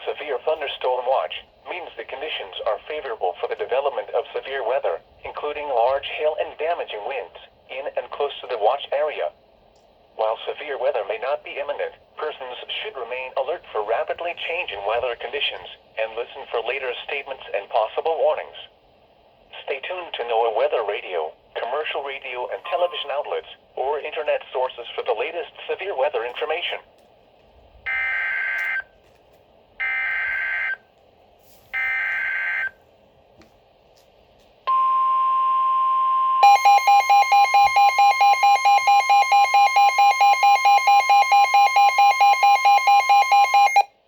severe thunderstorm watch means the conditions are favorable for the development of severe weather, including large hail and damaging winds, in and close to the watch area. While severe weather may not be imminent, persons should remain alert for rapidly changing weather conditions and listen for later statements and possible warnings. Stay tuned to NOAA weather radio, commercial radio and television outlets, or internet sources for the latest severe weather information.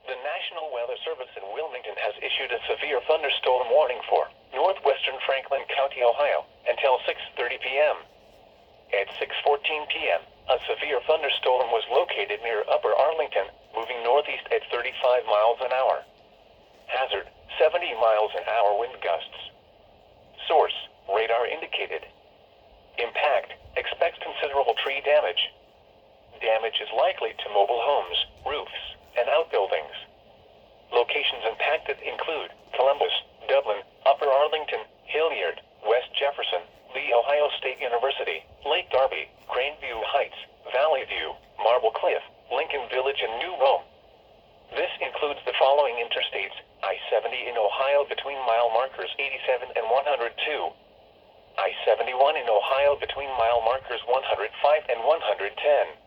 The National Weather Service in Wilmington has issued a severe thunderstorm warning for northwestern Franklin County, Ohio, until 6:30 p.m. At 6:14 p.m., a severe thunderstorm was located near Upper Arlington, moving northeast at 35 miles an hour. Hazard, 70 miles an hour wind gusts. Source, radar indicated. Impact, expects considerable tree damage. Damage is likely to mobile homes, roofs, and outbuildings. Locations impacted include Columbus, Dublin, Upper Arlington, Hilliard, West Jefferson, Lee Ohio State University, Lake Darby, Grandview Heights, Valley View, Marble Cliff, Lincoln Village, and New Rome. This includes the following interstates: I-70 in Ohio between mile markers 87 and 102. I-71 in Ohio between mile markers 105 and 110.